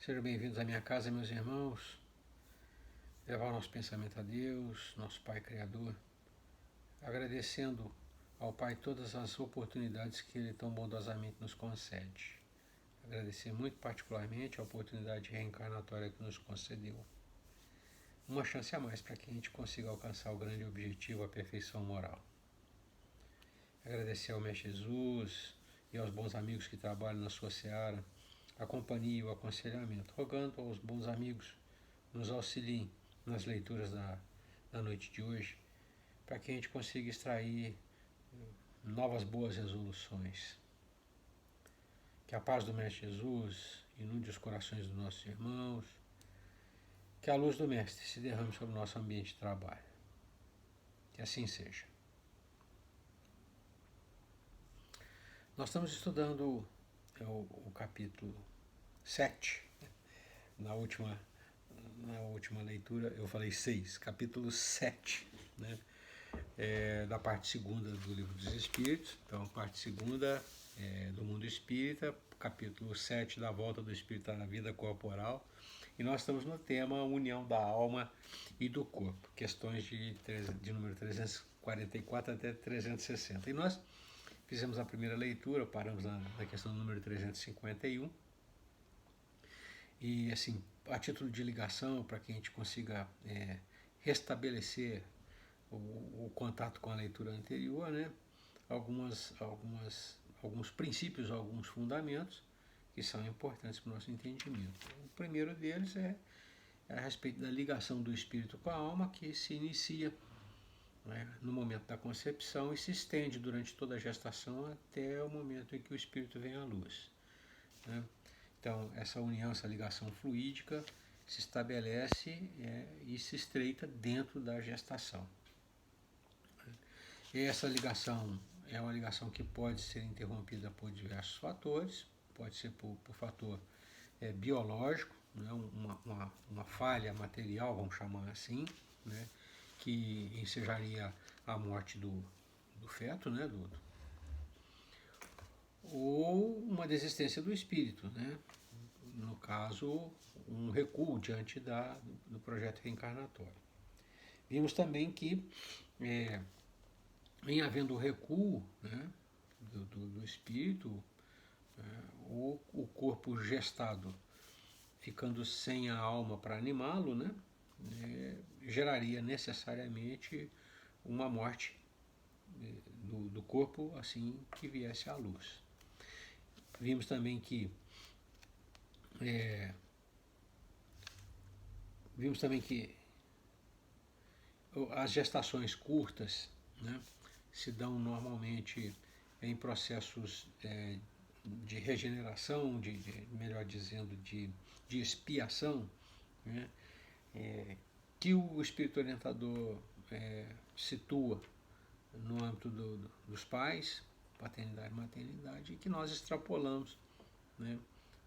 Sejam bem-vindos à minha casa, meus irmãos. Levar o nosso pensamento a Deus, nosso Pai Criador, agradecendo ao Pai todas as oportunidades que Ele tão bondosamente nos concede. Agradecer muito particularmente a oportunidade reencarnatória que nos concedeu. Uma chance a mais para que a gente consiga alcançar o grande objetivo, a perfeição moral. Agradecer ao Mestre Jesus e aos bons amigos que trabalham na sua seara, a companhia e o aconselhamento, rogando aos bons amigos nos auxiliem nas leituras da noite de hoje, para que a gente consiga extrair novas boas resoluções. Que a paz do Mestre Jesus inunde os corações dos nossos irmãos, que a luz do Mestre se derrame sobre o nosso ambiente de trabalho. Que assim seja. Nós estamos estudando o capítulo 7, na última leitura eu falei 6, capítulo 7, né? Da parte segunda do Livro dos Espíritos. Então, parte segunda do Mundo Espírita, capítulo 7 da volta do Espírito à vida corporal. E nós estamos no tema União da Alma e do Corpo, questões de número 344 até 360. E nós fizemos a primeira leitura, paramos na questão número 351. E assim, a título de ligação, para que a gente consiga restabelecer o contato com a leitura anterior, né? Alguns princípios, alguns fundamentos que são importantes para o nosso entendimento. O primeiro deles é a respeito da ligação do espírito com a alma, que se inicia, né, no momento da concepção e se estende durante toda a gestação até o momento em que o espírito vem à luz, né? Então, essa união, essa ligação fluídica se estabelece e se estreita dentro da gestação. E essa ligação é uma ligação que pode ser interrompida por diversos fatores, pode ser por fator biológico, né, uma falha material, vamos chamar assim, né, que ensejaria a morte do feto, né, ou uma desistência do espírito, né, no caso, um recuo diante do projeto reencarnatório. Vimos também que, em havendo o recuo, né, do espírito, o corpo gestado ficando sem a alma para animá-lo, né, geraria necessariamente uma morte do corpo assim que viesse à luz. Vimos também que as gestações curtas, né, se dão normalmente em processos de regeneração, melhor dizendo, de expiação, né, que o espírito orientador situa no âmbito dos pais, paternidade e maternidade, e que nós extrapolamos, né,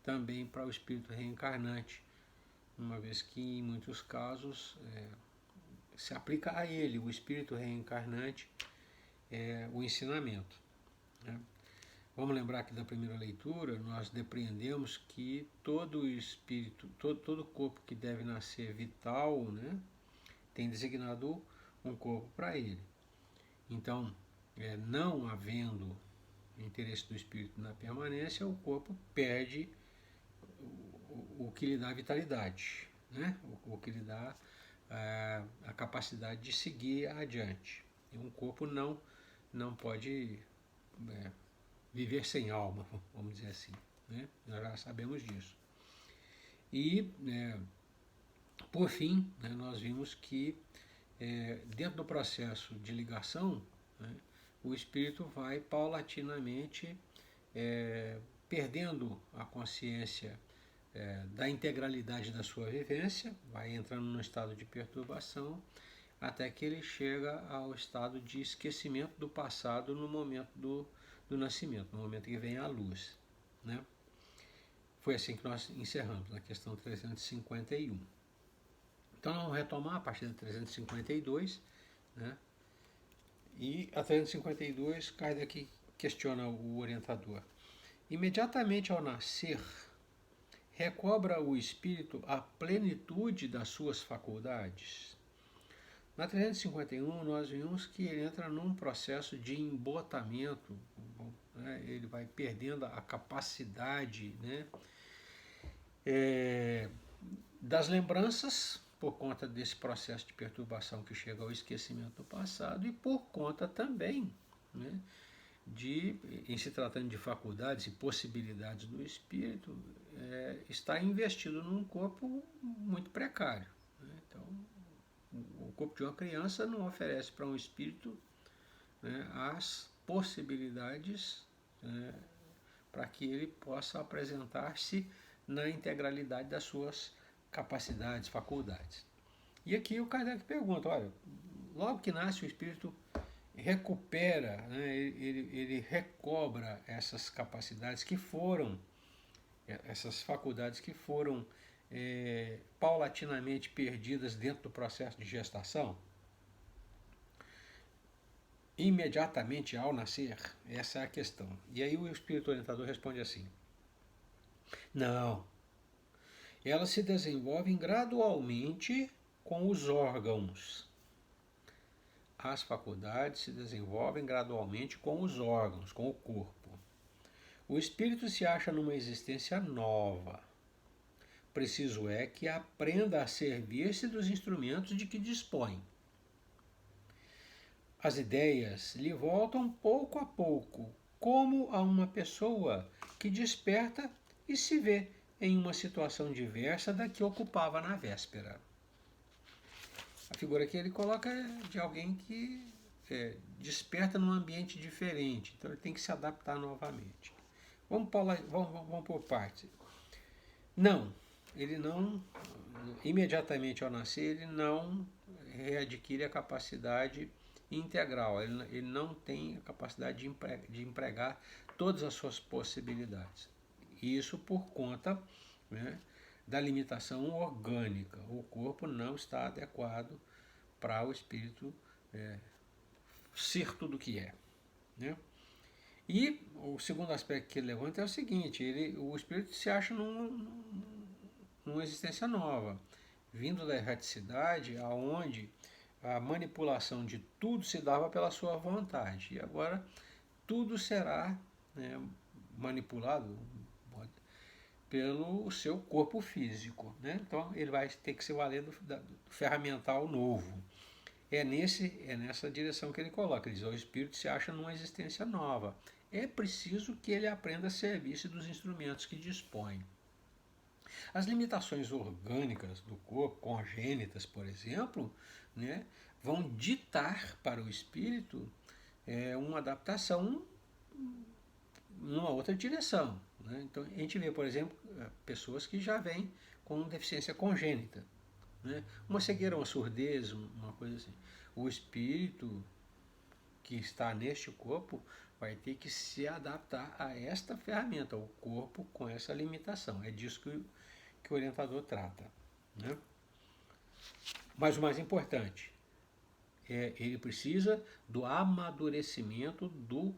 também para o espírito reencarnante, uma vez que em muitos casos se aplica a ele, o espírito reencarnante, o ensinamento, né? Vamos lembrar que da primeira leitura nós depreendemos que todo espírito, todo corpo que deve nascer vital, né, tem designado um corpo para ele. Então, não havendo interesse do espírito na permanência, o corpo perde o que lhe dá vitalidade, né? O que lhe dá a capacidade de seguir adiante. E um corpo não pode viver sem alma, vamos dizer assim, né? Nós já sabemos disso. E, por fim, né, nós vimos que dentro do processo de ligação, né, o espírito vai paulatinamente perdendo a consciência da integralidade da sua vivência, vai entrando num estado de perturbação, até que ele chega ao estado de esquecimento do passado no momento do nascimento, no momento que vem a luz, né? Foi assim que nós encerramos, na questão 351. Então vamos retomar a partir da 352, né? E a 352, Kardec questiona o orientador. Imediatamente ao nascer, recobra o espírito a plenitude das suas faculdades? Na 351, nós vimos que ele entra num processo de embotamento, né? Ele vai perdendo a capacidade, né, das lembranças, por conta desse processo de perturbação que chega ao esquecimento do passado, e por conta também, né, em se tratando de faculdades e possibilidades do espírito, está investido num corpo muito precário, né? Então, o corpo de uma criança não oferece para um espírito, né, as possibilidades, né, para que ele possa apresentar-se na integralidade das suas capacidades, faculdades. E aqui o Kardec pergunta, olha, logo que nasce o espírito recupera, né, ele recobra essas capacidades que foram, essas faculdades que foram paulatinamente perdidas dentro do processo de gestação? Imediatamente ao nascer? Essa é a questão. E aí o espírito orientador responde assim: não, elas se desenvolvem gradualmente com os órgãos. As faculdades se desenvolvem gradualmente com os órgãos, com o corpo. O espírito se acha numa existência nova. Preciso é que aprenda a servir-se dos instrumentos de que dispõe. As ideias lhe voltam pouco a pouco, como a uma pessoa que desperta e se vê em uma situação diversa da que ocupava na véspera. A figura que ele coloca é de alguém que desperta num ambiente diferente, então ele tem que se adaptar novamente. Vamos por partes. Não, ele não, imediatamente ao nascer, ele não readquire a capacidade integral, ele não tem a capacidade de empregar todas as suas possibilidades. Isso por conta, né, da limitação orgânica. O corpo não está adequado para o espírito ser tudo o que é, né? E o segundo aspecto que ele levanta é o seguinte: o espírito se acha numa existência nova, vindo da erraticidade, aonde a manipulação de tudo se dava pela sua vontade, e agora tudo será, né, manipulado pelo seu corpo físico, né? Então ele vai ter que se valer do ferramental novo. É nessa direção que ele coloca. Ele diz: o espírito se acha numa existência nova. É preciso que ele aprenda a servir-se dos instrumentos que dispõe. As limitações orgânicas do corpo, congênitas, por exemplo, né, vão ditar para o espírito uma adaptação numa outra direção, né? Então a gente vê, por exemplo, pessoas que já vêm com deficiência congênita, né? Uma cegueira, uma surdez, uma coisa assim. O espírito que está neste corpo vai ter que se adaptar a esta ferramenta, o corpo com essa limitação. É disso que o orientador trata, né? Mas o mais importante ele precisa do amadurecimento do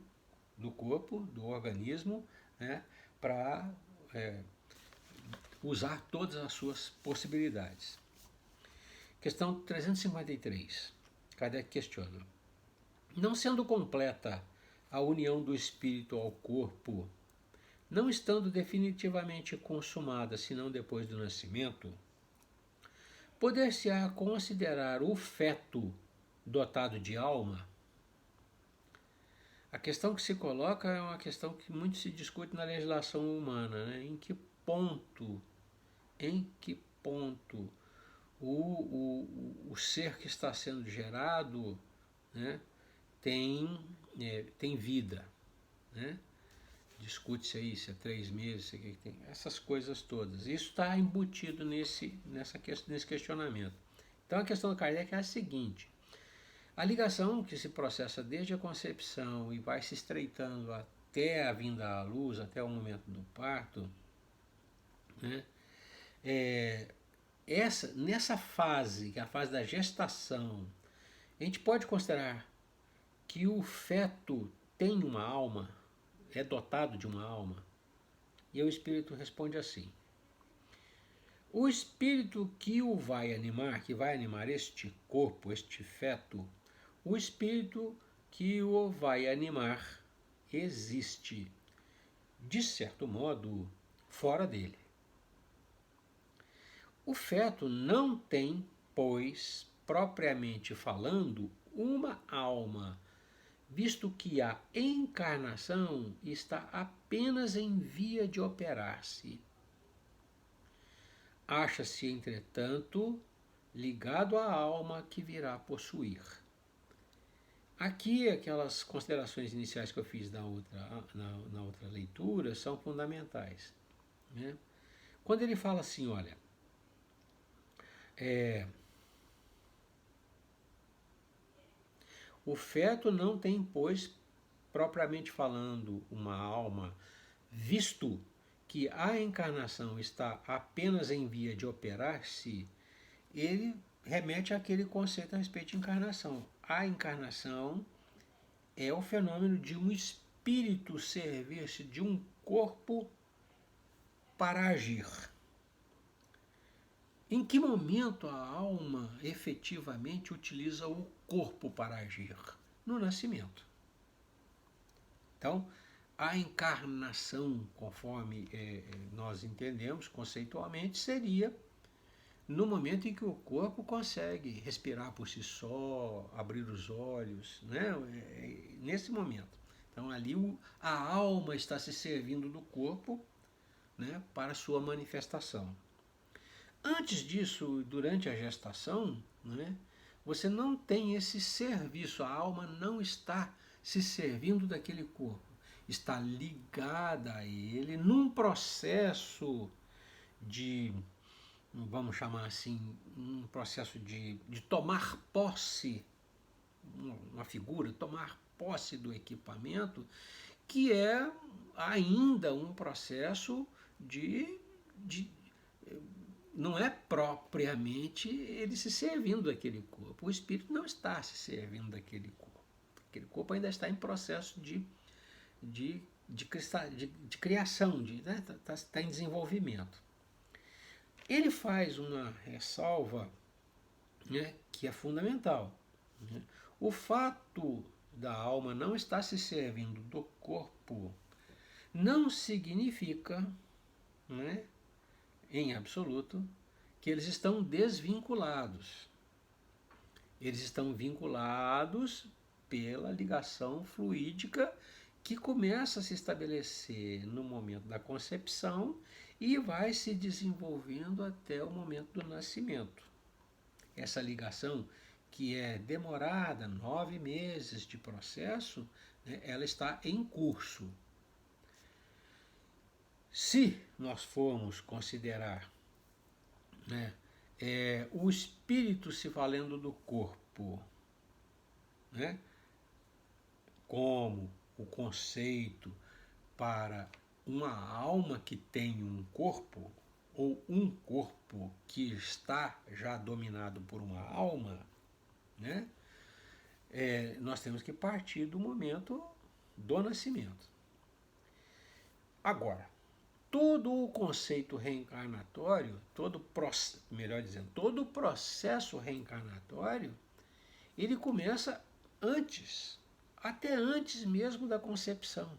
corpo, do organismo, né, para usar todas as suas possibilidades. Questão 353. Kardec questiona: não sendo completa a união do espírito ao corpo, não estando definitivamente consumada senão depois do nascimento, poder-se-á considerar o feto dotado de alma? A questão que se coloca é uma questão que muito se discute na legislação humana, né? Em que ponto o ser que está sendo gerado, né, tem vida, né? Discute-se aí se é 3 meses, se é tem essas coisas todas. Isso está embutido nesse questionamento. Então a questão do Kardec é a seguinte: a ligação que se processa desde a concepção e vai se estreitando até a vinda à luz, até o momento do parto, né, nessa fase, que é a fase da gestação, a gente pode considerar que o feto tem uma alma, é dotado de uma alma? E o espírito responde assim: O espírito que o vai animar, que vai animar este corpo, este feto, o espírito que o vai animar existe, de certo modo, fora dele. O feto não tem, pois, propriamente falando, uma alma, visto que a encarnação está apenas em via de operar-se. Acha-se, entretanto, ligado à alma que virá possuir. Aqui, aquelas considerações iniciais que eu fiz na outra leitura são fundamentais. Né? Quando ele fala assim, olha, o feto não tem, pois, propriamente falando, uma alma, visto que a encarnação está apenas em via de operar-se, ele remete àquele conceito a respeito de encarnação. A encarnação é o fenômeno de um espírito servir-se de um corpo para agir. Em que momento a alma efetivamente utiliza o corpo para agir? No nascimento. Então, a encarnação, conforme nós entendemos conceitualmente, seria no momento em que o corpo consegue respirar por si só, abrir os olhos, né? Nesse momento. Então, ali a alma está se servindo do corpo, né, para sua manifestação. Antes disso, durante a gestação, né, você não tem esse serviço, a alma não está se servindo daquele corpo, está ligada a ele num processo de, vamos chamar assim, um processo de tomar posse, uma figura, tomar posse do equipamento, que é ainda um processo de não é propriamente ele se servindo daquele corpo. O espírito não está se servindo daquele corpo. Aquele corpo ainda está em processo de criação, né? Está em desenvolvimento. Ele faz uma ressalva, né, que é fundamental. Né? O fato da alma não estar se servindo do corpo não significa, né, em absoluto, que eles estão desvinculados. Eles estão vinculados pela ligação fluídica que começa a se estabelecer no momento da concepção e vai se desenvolvendo até o momento do nascimento. Essa ligação, que é demorada, 9 meses de processo, né, ela está em curso. Se nós formos considerar, né, o espírito se valendo do corpo, né, como o conceito para uma alma que tem um corpo, ou um corpo que está já dominado por uma alma, né, nós temos que partir do momento do nascimento. Agora, todo o conceito reencarnatório, todo o processo reencarnatório, ele começa antes, até antes mesmo da concepção.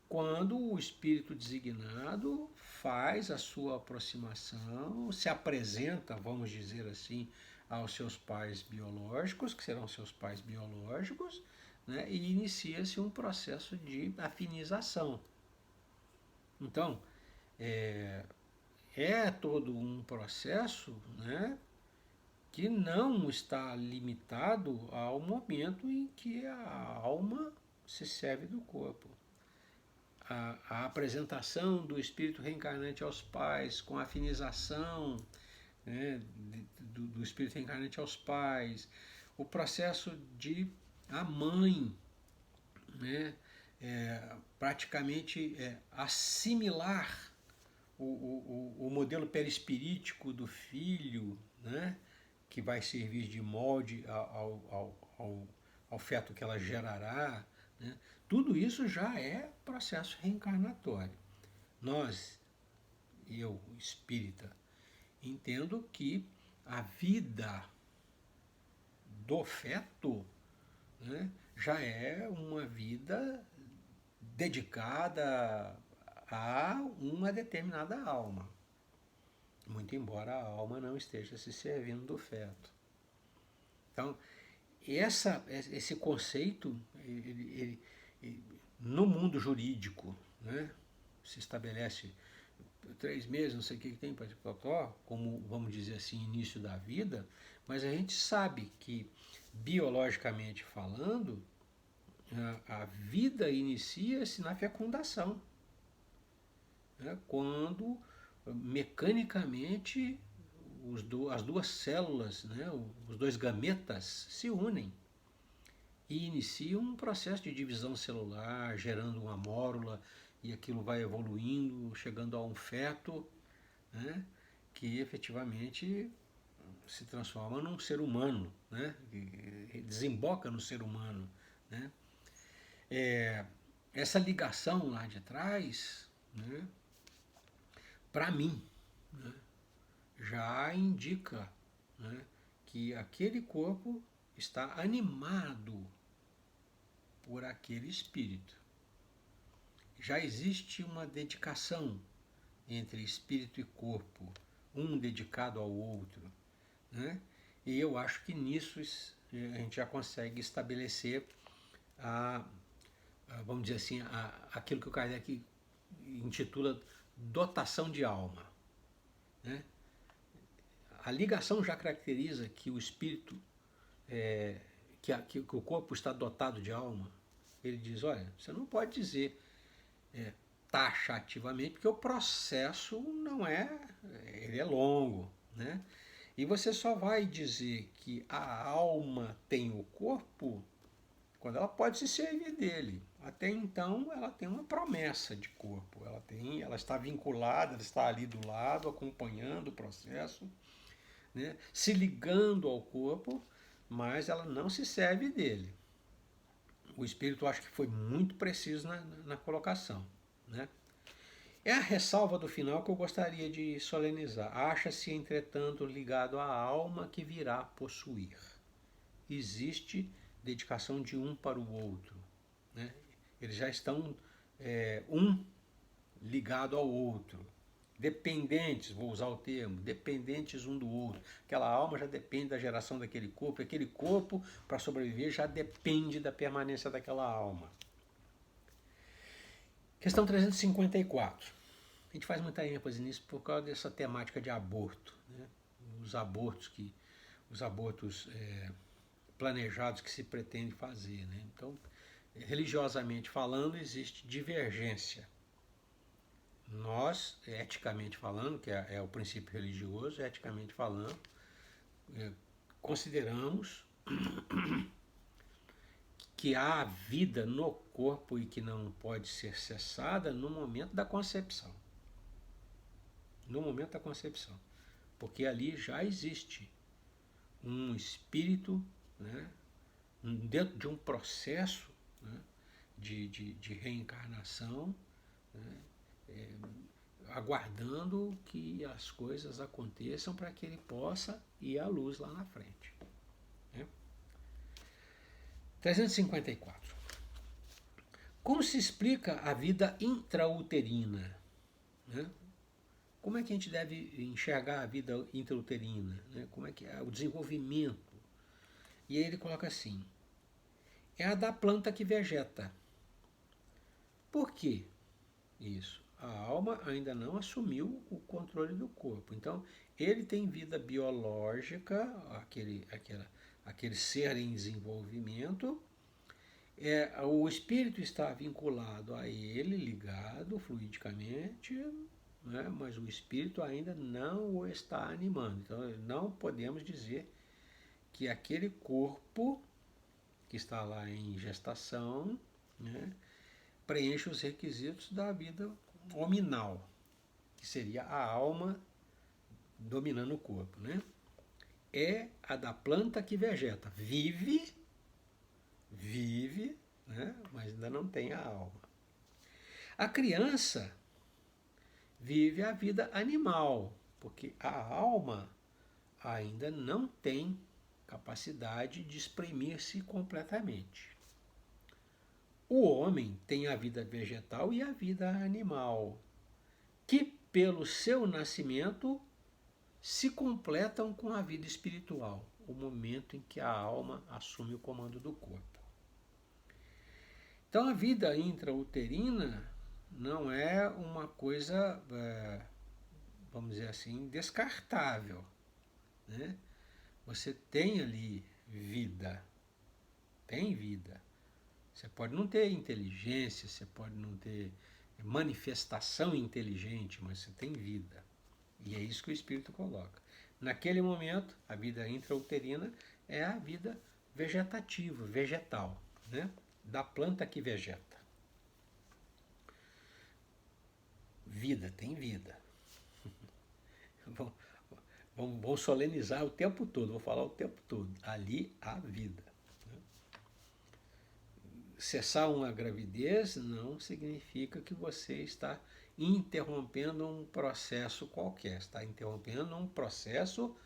Quando o espírito designado faz a sua aproximação, se apresenta, vamos dizer assim, aos seus pais biológicos, que serão seus pais biológicos, né, e inicia-se um processo de afinização. Então, é todo um processo, né, que não está limitado ao momento em que a alma se serve do corpo. A apresentação do espírito reencarnante aos pais, com a afinização, né, do espírito reencarnante aos pais, o processo de a mãe, né, praticamente assimilar o modelo perispirítico do filho, né, que vai servir de molde ao feto que ela gerará, né? Tudo isso já é processo reencarnatório. Nós eu espírita, entendo que a vida do feto, né, já é uma vida dedicada a uma determinada alma, muito embora a alma não esteja se servindo do feto. Então, esse conceito, no mundo jurídico, né, se estabelece 3 meses, não sei o que tem para como, vamos dizer assim, início da vida, mas a gente sabe que, biologicamente falando, a vida inicia-se na fecundação, né, quando mecanicamente as duas células, né, os dois gametas se unem e iniciam um processo de divisão celular, gerando uma mórula, e aquilo vai evoluindo, chegando a um feto, né, que efetivamente se transforma num ser humano, né, desemboca no ser humano. Né. Essa ligação lá de trás, né, para mim, né, já indica, né, que aquele corpo está animado por aquele espírito. Já existe uma dedicação entre espírito e corpo, um dedicado ao outro, né? E eu acho que nisso a gente já consegue estabelecer vamos dizer assim, aquilo que o Kardec intitula dotação de alma, né? A ligação já caracteriza que o espírito, que o corpo está dotado de alma. Ele diz, olha, você não pode dizer taxativamente, porque o processo não ele é longo, né? E você só vai dizer que a alma tem o corpo quando ela pode se servir dele. Até então ela tem uma promessa de corpo, ela está vinculada, ela está ali do lado, acompanhando o processo, né? Se ligando ao corpo, mas ela não se serve dele. O espírito acho que foi muito preciso na colocação, né? É a ressalva do final que eu gostaria de solenizar. Acha-se, entretanto, ligado à alma que virá possuir. Existe dedicação de um para o outro, né? Eles já estão um ligado ao outro, dependentes, vou usar o termo, dependentes um do outro. Aquela alma já depende da geração daquele corpo, aquele corpo, para sobreviver, já depende da permanência daquela alma. Questão 354. A gente faz muita ênfase nisso por causa dessa temática de aborto, né? Os abortos planejados que se pretende fazer, né? Então, religiosamente falando, existe divergência. Nós, eticamente falando, que é o princípio religioso, eticamente falando, consideramos que há vida no corpo e que não pode ser cessada no momento da concepção. No momento da concepção. Porque ali já existe um espírito, né, dentro de um processo, né, de reencarnação, né, aguardando que as coisas aconteçam para que ele possa ir à luz lá na frente. Né? 354. Como se explica a vida intrauterina? Né? Como é que a gente deve enxergar a vida intrauterina? Né? Como é que é o desenvolvimento? E aí ele coloca assim, é a da planta que vegeta. Por quê isso? A alma ainda não assumiu o controle do corpo. Então, ele tem vida biológica, aquele ser em desenvolvimento. O espírito está vinculado a ele, ligado fluidicamente, né? Mas o espírito ainda não o está animando. Então, não podemos dizer que aquele corpo que está lá em gestação, né, preenche os requisitos da vida hominal, que seria a alma dominando o corpo, né? É a da planta que vegeta, vive, né? Mas ainda não tem a alma. A criança vive a vida animal, porque a alma ainda não tem capacidade de exprimir-se completamente. O homem tem a vida vegetal e a vida animal, que pelo seu nascimento se completam com a vida espiritual, o momento em que a alma assume o comando do corpo. Então a vida intrauterina não é uma coisa, vamos dizer assim, descartável, né? Você tem ali vida, tem vida. Você pode não ter inteligência, você pode não ter manifestação inteligente, mas você tem vida. E é isso que o Espírito coloca. Naquele momento, a vida intrauterina é a vida vegetativa, vegetal, né? Da planta que vegeta. Vida, tem vida. Vamos solenizar o tempo todo, vou falar o tempo todo. Ali há vida. Cessar uma gravidez não significa que você está interrompendo um processo qualquer, está interrompendo um processo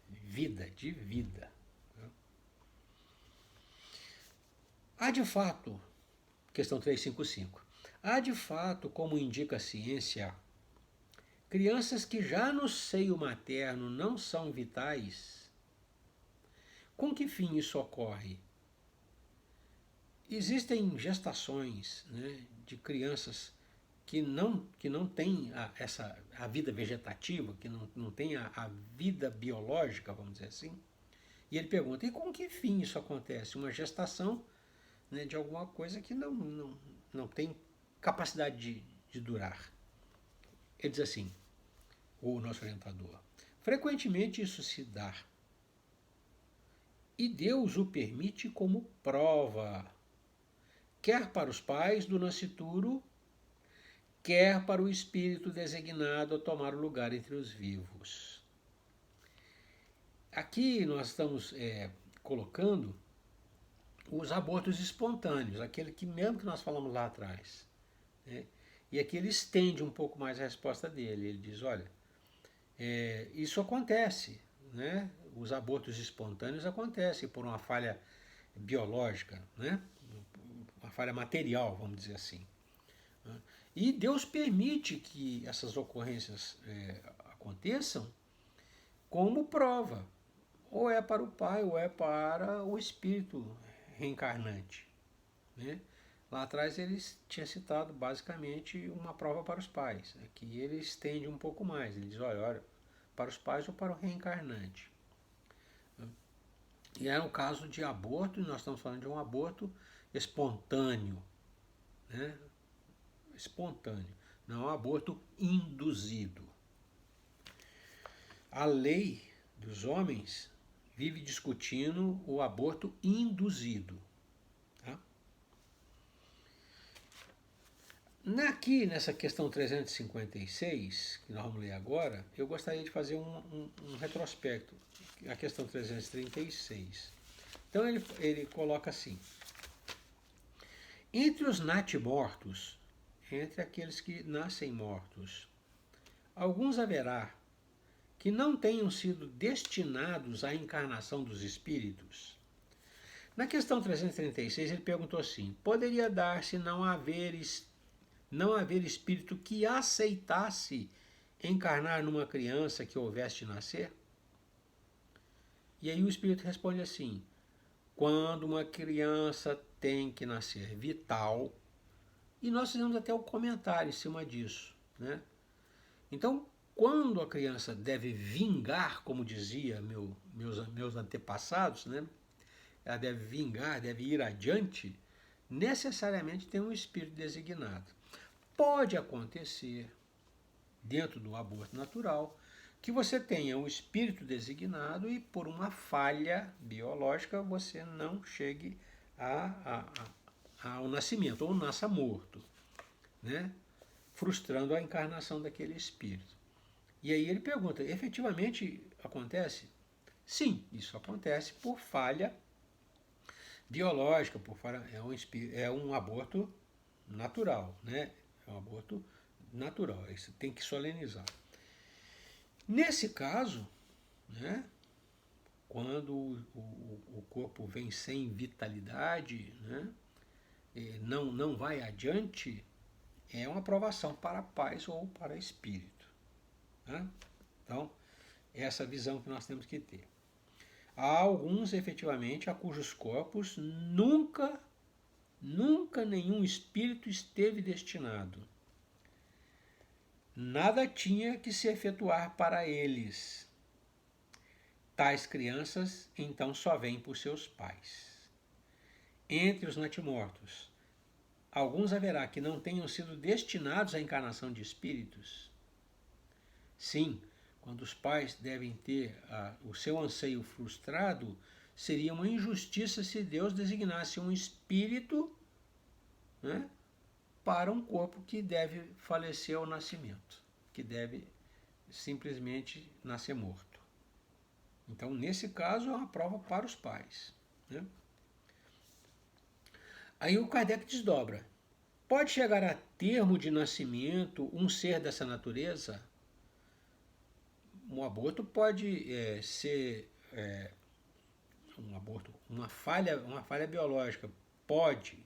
de vida. Há de fato, questão 355, há de fato, como indica a ciência, crianças que já no seio materno não são vitais. Com que fim isso ocorre? Existem gestações, né, de crianças que não têm a vida vegetativa, que não têm a vida biológica, vamos dizer assim. E ele pergunta, e com que fim isso acontece? Uma gestação, né, de alguma coisa que não tem capacidade de durar. Ele diz assim, o nosso orientador, frequentemente isso se dá. E Deus o permite como prova, quer para os pais do nascituro, quer para o espírito designado a tomar o lugar entre os vivos. Aqui nós estamos colocando os abortos espontâneos, aquele que mesmo que nós falamos lá atrás, né? E aqui ele estende um pouco mais a resposta dele. Ele diz, olha, isso acontece, né? Os abortos espontâneos acontecem por uma falha biológica, né? Uma falha material, vamos dizer assim. E Deus permite que essas ocorrências aconteçam como prova. Ou é para o pai, ou é para o espírito reencarnante, né? Lá atrás ele tinha citado basicamente uma prova para os pais. Aqui ele estende um pouco mais. Ele diz, olha, para os pais ou para o reencarnante. E é um caso de aborto, e nós estamos falando de um aborto espontâneo, né? Espontâneo, não um aborto induzido. A lei dos homens vive discutindo o aborto induzido. Tá? Aqui, nessa questão 356, que nós vamos ler agora, eu gostaria de fazer um retrospecto. A questão 336. Então ele coloca assim, entre os natimortos, entre aqueles que nascem mortos, alguns haverá que não tenham sido destinados à encarnação dos espíritos. Na questão 336 ele perguntou assim, poderia dar-se não haver espírito que aceitasse encarnar numa criança que houvesse de nascer? E aí o espírito responde assim, quando uma criança tem que nascer vital, e nós fizemos até o comentário em cima disso, né? Então, quando a criança deve vingar, como dizia meus antepassados, né? Ela deve vingar, deve ir adiante, necessariamente tem um espírito designado. Pode acontecer, dentro do aborto natural, que você tenha um espírito designado e por uma falha biológica você não chegue ao nascimento, ou nasça morto, né? Frustrando a encarnação daquele espírito. E aí ele pergunta, efetivamente acontece? Sim, isso acontece por falha biológica, é um aborto natural, né? É um aborto natural, isso tem que solenizar. Nesse caso, né, quando o corpo vem sem vitalidade, né, não vai adiante, é uma provação para paz ou para espírito. Né? Então, essa visão que nós temos que ter. Há alguns, efetivamente, a cujos corpos nunca nenhum espírito esteve destinado. Nada tinha que se efetuar para eles. Tais crianças, então, só vêm por seus pais. Entre os natimortos, alguns haverá que não tenham sido destinados à encarnação de espíritos? Sim, quando os pais devem ter o seu anseio frustrado, seria uma injustiça se Deus designasse um espírito, né, para um corpo que deve falecer ao nascimento, que deve simplesmente nascer morto. Então, nesse caso, é uma prova para os pais. Né? Aí o Kardec desdobra. Pode chegar a termo de nascimento um ser dessa natureza? Um aborto pode ser um aborto, uma falha biológica pode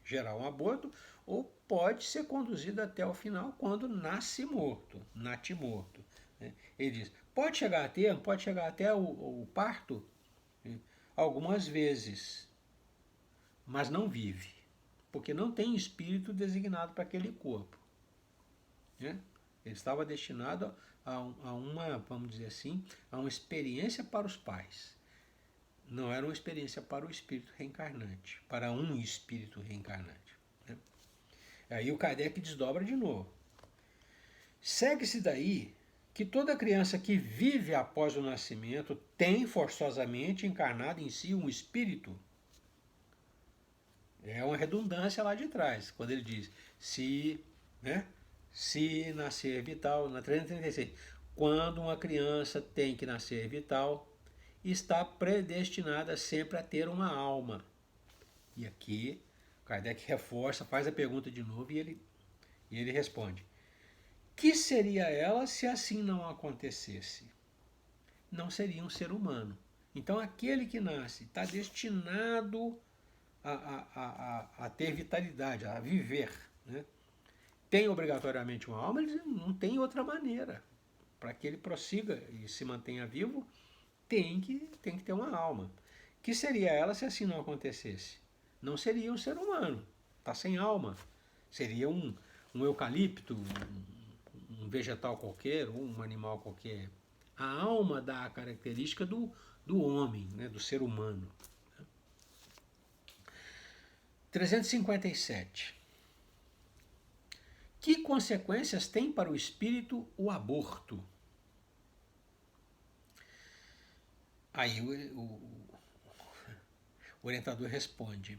gerar um aborto ou pode ser conduzido até o final quando nasce morto, natimorto. Né? Ele diz, pode chegar a termo, pode chegar até o parto, né? Algumas vezes, mas não vive, porque não tem espírito designado para aquele corpo. Né? Ele estava destinado a uma, vamos dizer assim, a uma experiência para os pais. Não era uma experiência para o espírito reencarnante, para um espírito reencarnante. Né? Aí o Kardec desdobra de novo. Segue-se daí que toda criança que vive após o nascimento tem forçosamente encarnado em si um espírito. É uma redundância lá de trás, quando ele diz, se nascer vital, na 336, quando uma criança tem que nascer vital, está predestinada sempre a ter uma alma. E aqui, Kardec reforça, faz a pergunta de novo e ele responde. Que seria ela se assim não acontecesse? Não seria um ser humano. Então aquele que nasce está destinado a ter vitalidade, a viver. Né? Tem obrigatoriamente uma alma, ele não tem outra maneira. Para que ele prossiga e se mantenha vivo, tem que ter uma alma. Que seria ela se assim não acontecesse? Não seria um ser humano, está sem alma. Seria um eucalipto, um vegetal qualquer, ou um animal qualquer. A alma dá a característica do homem, né, do ser humano. 357. Que consequências tem para o espírito o aborto? Aí o orientador responde.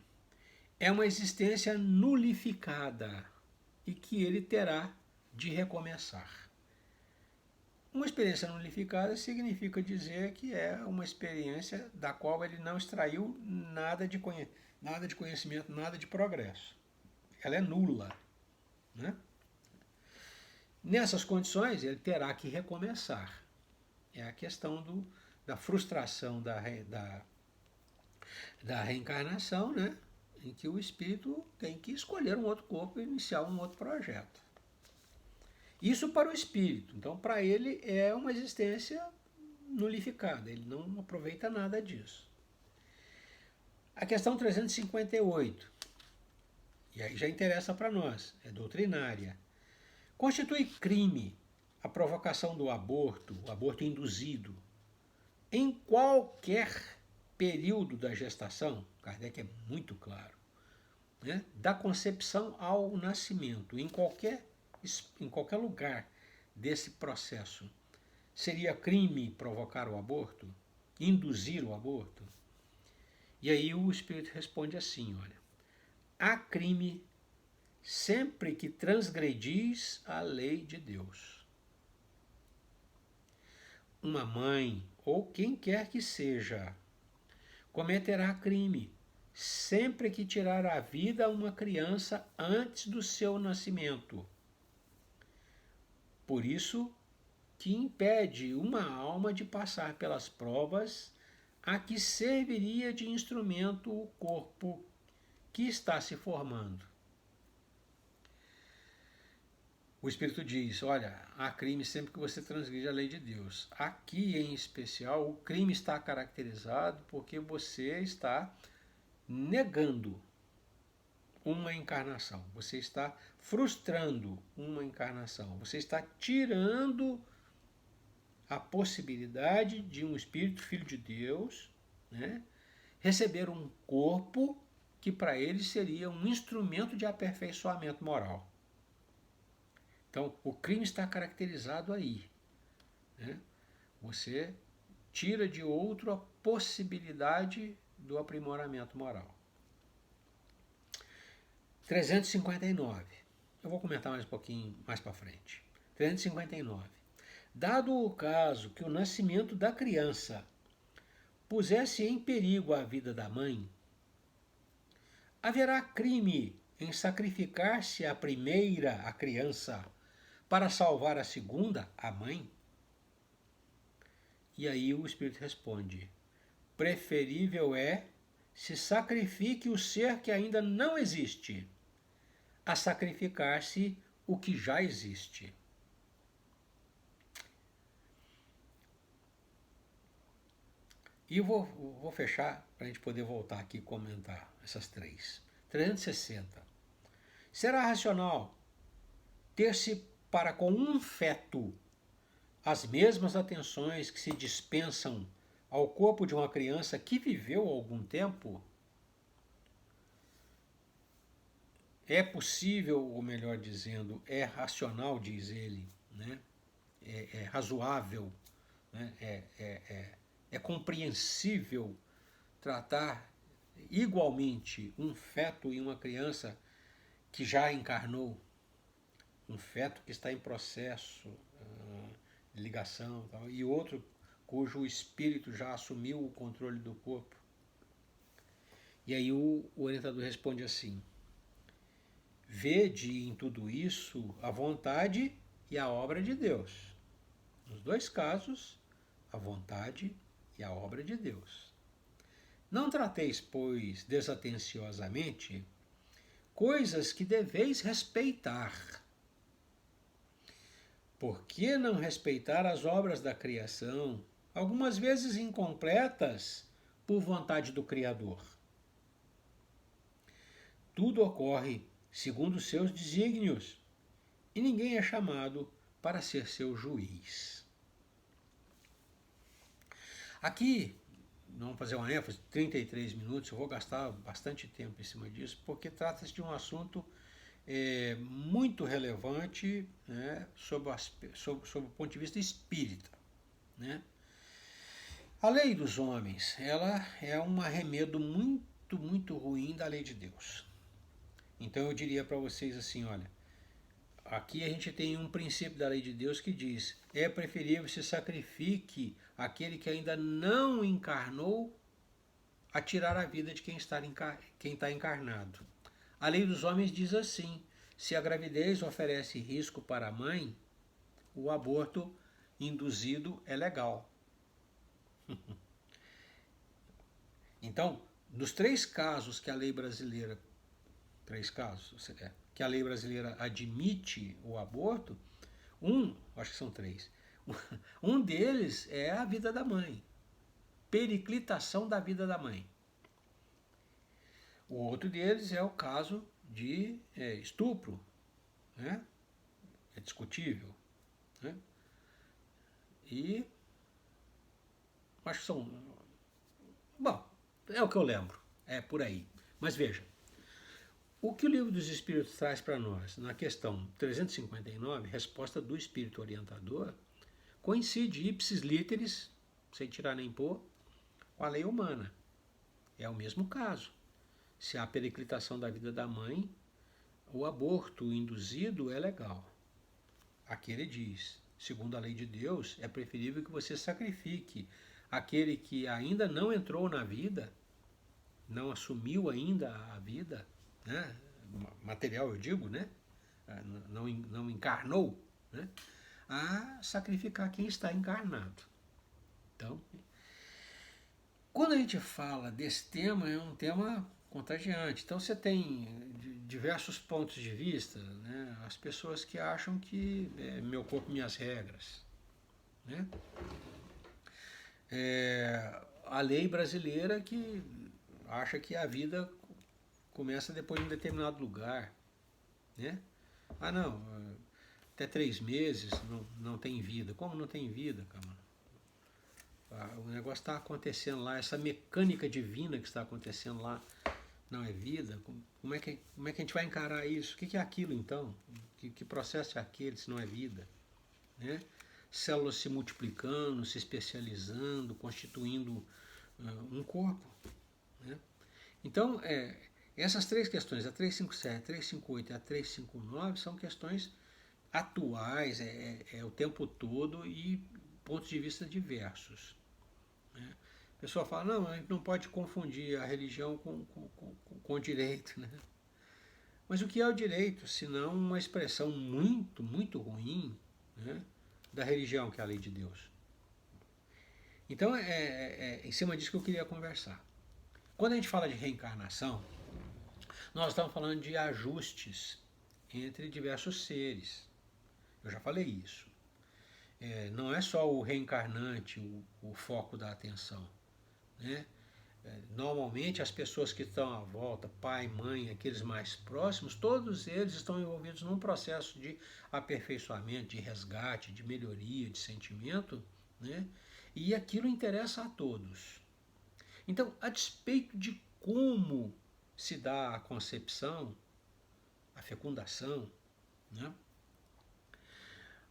É uma existência nulificada e que ele terá de recomeçar. Uma experiência nulificada significa dizer que é uma experiência da qual ele não extraiu nada de conhecimento, nada de progresso. Ela é nula. Né? Nessas condições, ele terá que recomeçar. É a questão da frustração da reencarnação, né? Em que o espírito tem que escolher um outro corpo e iniciar um outro projeto. Isso para o espírito. Então, para ele, é uma existência nulificada. Ele não aproveita nada disso. A questão 358. E aí já interessa para nós. É doutrinária. Constitui crime a provocação do aborto, o aborto induzido, em qualquer período da gestação, Kardec é muito claro, né? Da concepção ao nascimento, em qualquer lugar desse processo. Seria crime provocar o aborto? Induzir o aborto? E aí o Espírito responde assim, olha, há crime sempre que transgredis a lei de Deus. Uma mãe, ou quem quer que seja, cometerá crime sempre que tirar a vida a uma criança antes do seu nascimento. Por isso que impede uma alma de passar pelas provas a que serviria de instrumento o corpo que está se formando. O Espírito diz, olha, há crime sempre que você transgride a lei de Deus. Aqui, em especial, o crime está caracterizado porque você está negando uma encarnação. Você está frustrando uma encarnação. Você está tirando a possibilidade de um espírito filho de Deus, né, receber um corpo que para ele seria um instrumento de aperfeiçoamento moral. Então, o crime está caracterizado aí. Né? Você tira de outro a possibilidade do aprimoramento moral. 359. Eu vou comentar mais um pouquinho mais para frente. 359. Dado o caso que o nascimento da criança pusesse em perigo a vida da mãe, haverá crime em sacrificar-se a primeira, a criança, para salvar a segunda, a mãe? E aí o Espírito responde, preferível é se sacrifique o ser que ainda não existe, a sacrificar-se o que já existe. E eu vou fechar para a gente poder voltar aqui e comentar essas três. 360. Será racional ter-se para com um feto as mesmas atenções que se dispensam ao corpo de uma criança que viveu algum tempo? É possível, ou melhor dizendo, é racional, diz ele, né? É razoável, né? É compreensível tratar igualmente um feto e uma criança que já encarnou, um feto que está em processo de ligação, e outro cujo espírito já assumiu o controle do corpo. E aí o orientador responde assim, vede em tudo isso a vontade e a obra de Deus. Nos dois casos, a vontade e a obra de Deus. Não trateis, pois, desatenciosamente coisas que deveis respeitar. Por que não respeitar as obras da criação, algumas vezes incompletas por vontade do Criador? Tudo ocorre segundo seus desígnios, e ninguém é chamado para ser seu juiz. Aqui, vamos fazer uma ênfase, 33 minutos, eu vou gastar bastante tempo em cima disso, porque trata-se de um assunto muito relevante, né, sob o ponto de vista espírita. Né? A lei dos homens, ela é um arremedo muito ruim da lei de Deus. Então eu diria para vocês assim, olha, aqui a gente tem um princípio da lei de Deus que diz, é preferível se sacrifique aquele que ainda não encarnou a tirar a vida de quem está encarnado. A lei dos homens diz assim, se a gravidez oferece risco para a mãe, o aborto induzido é legal. Então, nos três casos que a lei brasileira, que a lei brasileira admite o aborto, acho que são três, um deles é a vida da mãe, periclitação da vida da mãe. O outro deles é o caso de estupro, né? É discutível. Né? E acho que são... Bom, é o que eu lembro, é por aí. Mas veja, o que o Livro dos Espíritos traz para nós na questão 359, resposta do Espírito Orientador, coincide ipsis literis, sem tirar nem pôr, com a lei humana. É o mesmo caso. Se há periclitação da vida da mãe, o aborto induzido é legal. Aqui ele diz, segundo a lei de Deus, é preferível que você sacrifique aquele que ainda não entrou na vida, não assumiu ainda a vida, né? Material eu digo, né? Não encarnou, né? a sacrificar quem está encarnado. Então, quando a gente fala desse tema, é um tema contagiante. Então você tem diversos pontos de vista, né? As pessoas que acham que meu corpo, minhas regras, né? A lei brasileira que acha que a vida começa depois de um determinado lugar, né? Ah, não, até 3 meses não tem vida. Como não tem vida, cara? O negócio está acontecendo lá, essa mecânica divina que está acontecendo lá não é vida? Como é que a gente vai encarar isso? O que é aquilo então? Que processo é aquele se não é vida? Né? Células se multiplicando, se especializando, constituindo um corpo. Né? Então, essas três questões, a 357, a 358 e a 359, são questões atuais, o tempo todo e pontos de vista diversos. Né? A pessoa fala, não, a gente não pode confundir a religião com o direito. Né? Mas o que é o direito, senão uma expressão muito, muito ruim, né, da religião, que é a lei de Deus? Então, em cima disso que eu queria conversar. Quando a gente fala de reencarnação, nós estamos falando de ajustes entre diversos seres. Eu já falei isso. Não é só o reencarnante o foco da atenção. Né? Normalmente as pessoas que estão à volta, pai, mãe, aqueles mais próximos, todos eles estão envolvidos num processo de aperfeiçoamento, de resgate, de melhoria, de sentimento, né? E aquilo interessa a todos. Então, a despeito de como se dá a concepção, a fecundação, né?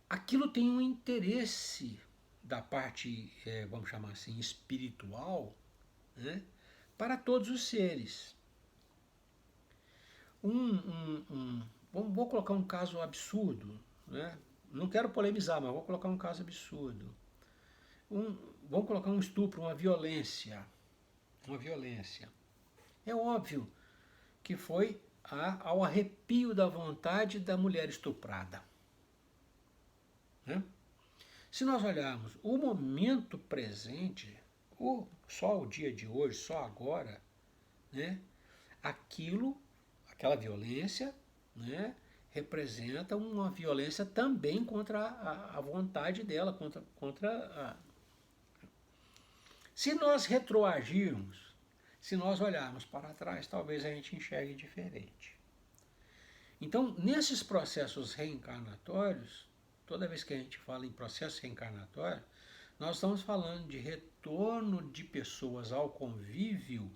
Aquilo tem um interesse da parte, vamos chamar assim, espiritual, né? Para todos os seres. Vou colocar um caso absurdo, né? Não quero polemizar, mas vou colocar um caso absurdo. Vamos colocar um estupro, uma violência. Uma violência. É óbvio que foi ao arrepio da vontade da mulher estuprada. Né? Se nós olharmos o momento presente, só o dia de hoje, só agora, né? Aquela violência, né, representa uma violência também contra a vontade dela, Se nós retroagirmos, se nós olharmos para trás, talvez a gente enxergue diferente. Então, nesses processos reencarnatórios, toda vez que a gente fala em processo reencarnatório, nós estamos falando de retorno de pessoas ao convívio.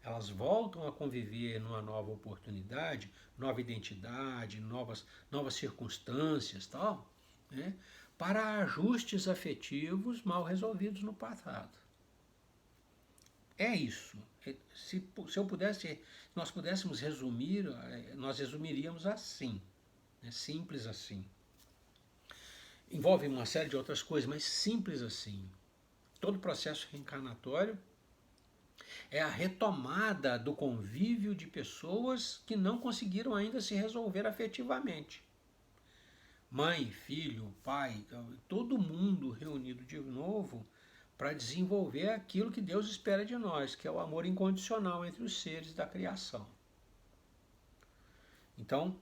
Elas voltam a conviver numa nova oportunidade, nova identidade, novas circunstâncias, tal, né, para ajustes afetivos mal resolvidos no passado. É isso. Se nós pudéssemos resumir, nós resumiríamos assim, né, simples assim. Envolve uma série de outras coisas, mas simples assim. Todo processo reencarnatório é a retomada do convívio de pessoas que não conseguiram ainda se resolver afetivamente. Mãe, filho, pai, todo mundo reunido de novo para desenvolver aquilo que Deus espera de nós, que é o amor incondicional entre os seres da criação. Então,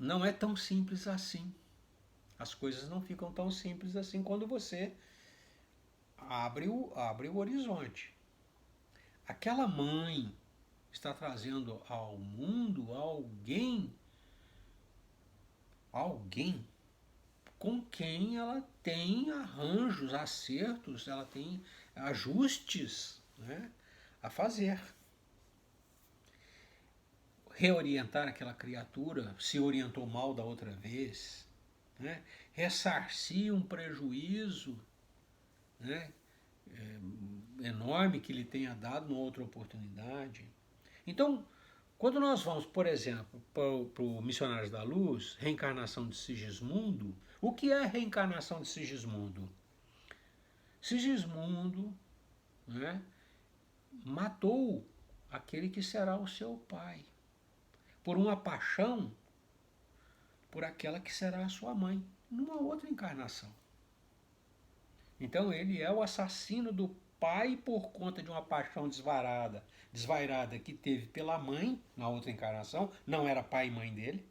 não é tão simples assim. As coisas não ficam tão simples assim quando você abre o horizonte. Aquela mãe está trazendo ao mundo alguém com quem ela tem arranjos, acertos, ela tem ajustes, né, a fazer. Reorientar aquela criatura, se orientou mal da outra vez, né, ressarcir um prejuízo, né, enorme que lhe tenha dado numa outra oportunidade. Então, quando nós vamos, por exemplo, para o Missionários da Luz, reencarnação de Sigismundo, o que é a reencarnação de Sigismundo? Sigismundo, né, matou aquele que será o seu pai, por uma paixão por aquela que será a sua mãe. numa outra encarnação. Então ele é o assassino do pai por conta de uma paixão desvairada que teve pela mãe na outra encarnação, não era pai e mãe dele,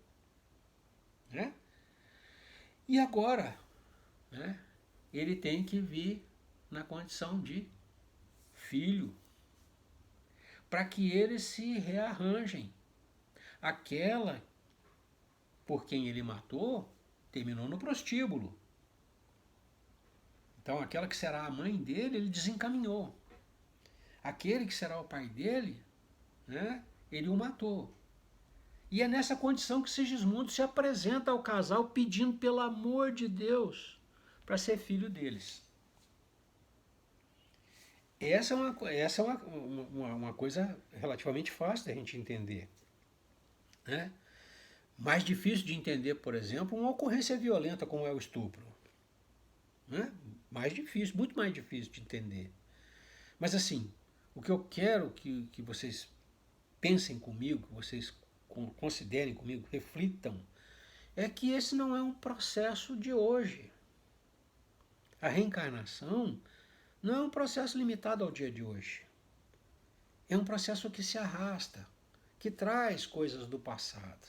né? E agora, né, ele tem que vir na condição de filho, para que eles se rearranjem. Aquela por quem ele matou terminou no prostíbulo. Então aquela que será a mãe dele, ele desencaminhou. Aquele que será o pai dele, né, ele o matou. E é nessa condição que Sigismundo se apresenta ao casal pedindo pelo amor de Deus para ser filho deles. Essa é uma coisa relativamente fácil da gente entender, né? Mais difícil de entender, por exemplo, uma ocorrência violenta como é o estupro, né? Mais difícil, muito mais difícil de entender. Mas assim, o que eu quero que vocês pensem comigo, que vocês considerem comigo, reflitam, é que esse não é um processo de hoje. A reencarnação não é um processo limitado ao dia de hoje. É um processo que se arrasta, que traz coisas do passado.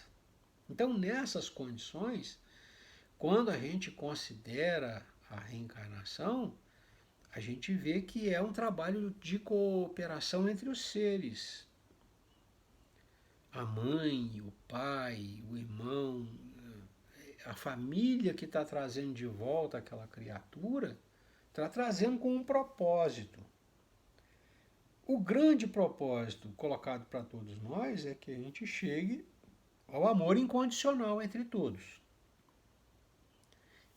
Então, nessas condições, quando a gente considera a reencarnação, a gente vê que é um trabalho de cooperação entre os seres. A mãe, o pai, o irmão, a família que está trazendo de volta aquela criatura, está trazendo com um propósito. O grande propósito colocado para todos nós é que a gente chegue ao amor incondicional entre todos.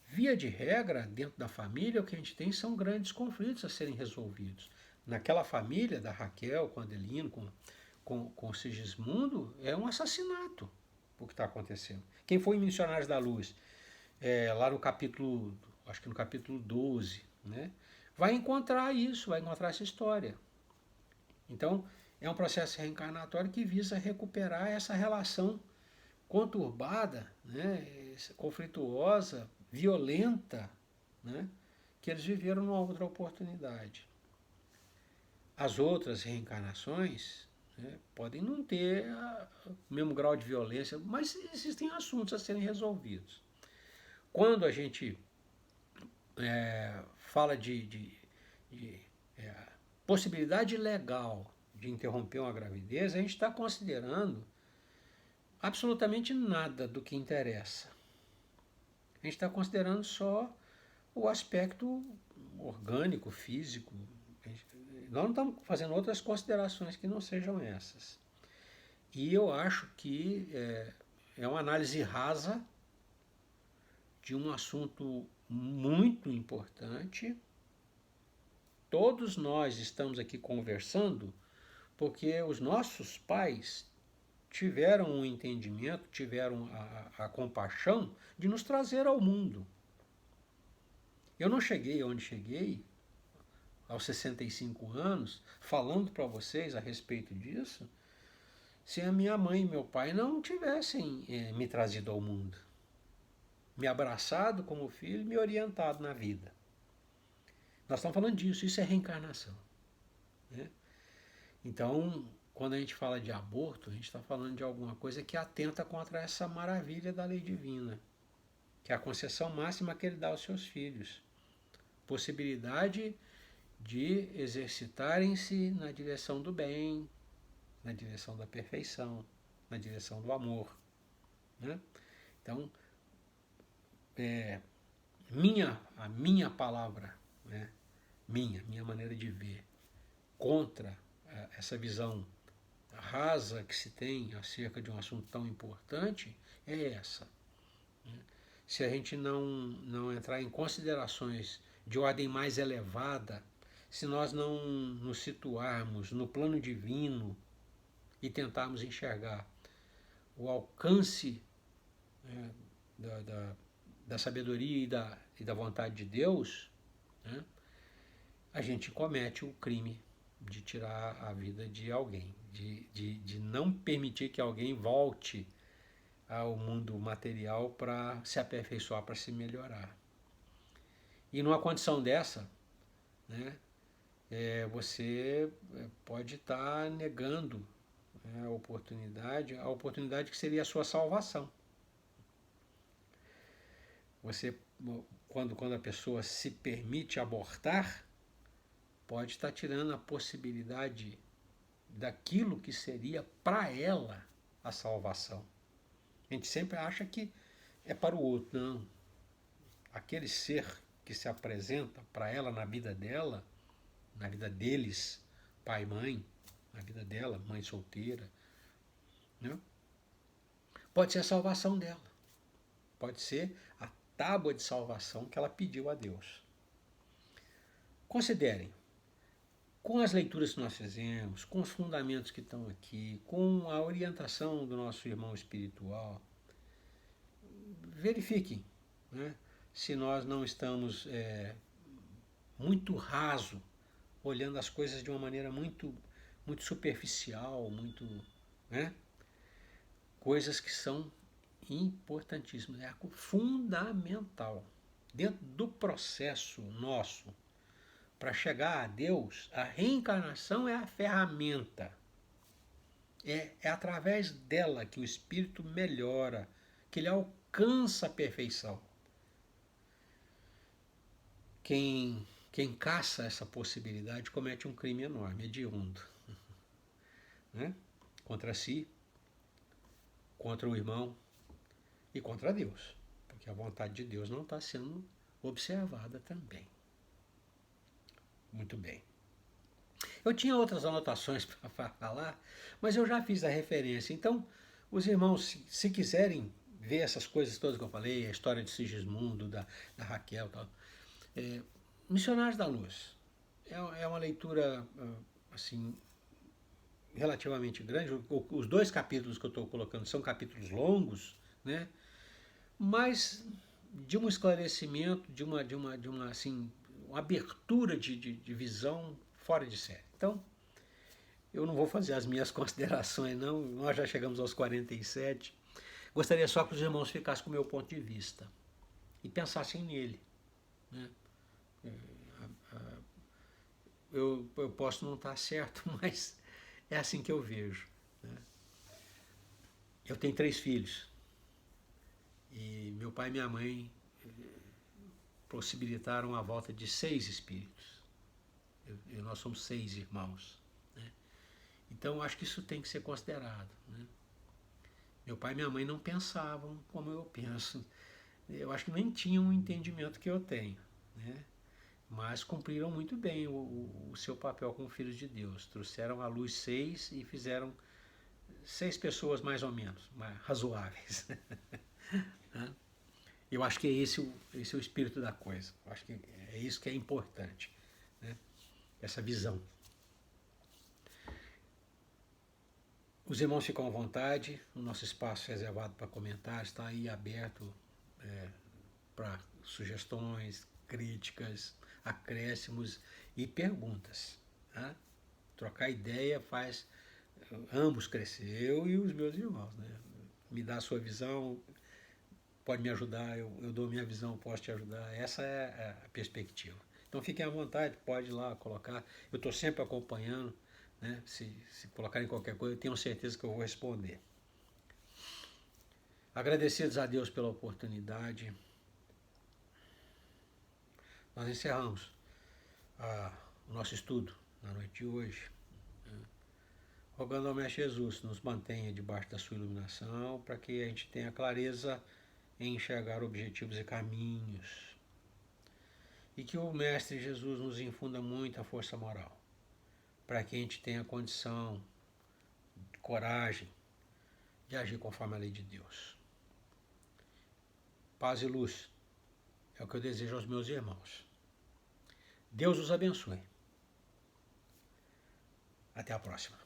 Via de regra, dentro da família, o que a gente tem são grandes conflitos a serem resolvidos. Naquela família da Raquel com Adelino, com Sigismundo, é um assassinato o que está acontecendo. Quem foi em Missionários da Luz, lá no capítulo, acho que no capítulo 12, né, vai encontrar isso, vai encontrar essa história. Então, é um processo reencarnatório que visa recuperar essa relação conturbada, né, conflituosa, violenta, né, que eles viveram numa outra oportunidade. As outras reencarnações, né, podem não ter o mesmo grau de violência, mas existem assuntos a serem resolvidos. Quando a gente fala de possibilidade legal de interromper uma gravidez, a gente está considerando absolutamente nada do que interessa. A gente está considerando só o aspecto orgânico, físico. Nós não estamos fazendo outras considerações que não sejam essas. E eu acho que é uma análise rasa de um assunto muito importante. Todos nós estamos aqui conversando porque os nossos pais tiveram um entendimento, tiveram a compaixão de nos trazer ao mundo. Eu não cheguei onde cheguei, aos 65 anos, falando para vocês a respeito disso, se a minha mãe e meu pai não tivessem me trazido ao mundo, me abraçado como filho, me orientado na vida. Nós estamos falando disso, isso é reencarnação, né? Então, quando a gente fala de aborto, a gente está falando de alguma coisa que atenta contra essa maravilha da lei divina, que é a concessão máxima que ele dá aos seus filhos. Possibilidade de exercitarem-se na direção do bem, na direção da perfeição, na direção do amor, né? Então, a minha palavra, né? minha maneira de ver, contra essa visão rasa que se tem acerca de um assunto tão importante, é essa. Né? Se a gente não entrar em considerações de ordem mais elevada, se nós não nos situarmos no plano divino e tentarmos enxergar o alcance da sabedoria e da vontade de Deus, né, a gente comete o crime de tirar a vida de alguém, de não permitir que alguém volte ao mundo material para se aperfeiçoar, para se melhorar. E numa condição dessa, né, você pode estar negando, né, a oportunidade que seria a sua salvação. Você, quando a pessoa se permite abortar, pode estar tirando a possibilidade daquilo que seria para ela a salvação. A gente sempre acha que é para o outro. Não. Aquele ser que se apresenta para ela na vida dela, na vida deles, pai e mãe, na vida dela, mãe solteira, né? Pode ser a salvação dela. Pode ser a tábua de salvação que ela pediu a Deus. Considerem, com as leituras que nós fizemos, com os fundamentos que estão aqui, com a orientação do nosso irmão espiritual, verifiquem, né, se nós não estamos muito raso, olhando as coisas de uma maneira muito, muito superficial, muito, né, coisas que são importantíssimas, é fundamental. Dentro do processo nosso para chegar a Deus, a reencarnação é a ferramenta. É através dela que o espírito melhora, que ele alcança a perfeição. Quem caça essa possibilidade comete um crime enorme, hediondo, né? Contra si, contra o irmão e contra Deus, porque a vontade de Deus não está sendo observada também. Muito bem. Eu tinha outras anotações para falar, mas eu já fiz a referência. Então, os irmãos, se quiserem ver essas coisas todas que eu falei, a história de Sigismundo, da Raquel, tal, Missionários da Luz é uma leitura assim relativamente grande. Os 2 capítulos que eu estou colocando são capítulos longos, né? Mas de um esclarecimento, de uma assim, uma abertura de visão fora de série. Então, eu não vou fazer as minhas considerações, não. Nós já chegamos aos 47. Gostaria só que os irmãos ficassem com o meu ponto de vista e pensassem nele, né? Eu posso não estar certo, mas é assim que eu vejo, né? Eu tenho 3 filhos e meu pai e minha mãe possibilitaram a volta de 6 espíritos. Nós somos 6 irmãos, né? Então acho que isso tem que ser considerado, né? Meu pai e minha mãe não pensavam como eu penso. Eu acho que nem tinham o entendimento que eu tenho, né? Mas cumpriram muito bem o seu papel como filhos de Deus. Trouxeram à luz 6 e fizeram 6 pessoas mais ou menos, mais razoáveis. Eu acho que esse é o espírito da coisa. Eu acho que é isso que é importante, né? Essa visão. Os irmãos ficam à vontade, o nosso espaço reservado para comentários está aí aberto para sugestões, críticas, acréscimos e perguntas. Tá? Trocar ideia faz ambos crescer, eu e os meus irmãos, né? Me dá a sua visão, pode me ajudar, eu dou minha visão, posso te ajudar. Essa é a perspectiva. Então fiquem à vontade, pode ir lá colocar. Eu estou sempre acompanhando, né? Se colocarem qualquer coisa, eu tenho certeza que eu vou responder. Agradecidos a Deus pela oportunidade, nós encerramos o nosso estudo na noite de hoje, né? Rogando ao Mestre Jesus nos mantenha debaixo da sua iluminação, para que a gente tenha clareza em enxergar objetivos e caminhos, e que o Mestre Jesus nos infunda muita força moral, para que a gente tenha condição, coragem de agir conforme a lei de Deus. Paz e luz é o que eu desejo aos meus irmãos. Deus os abençoe. Até a próxima.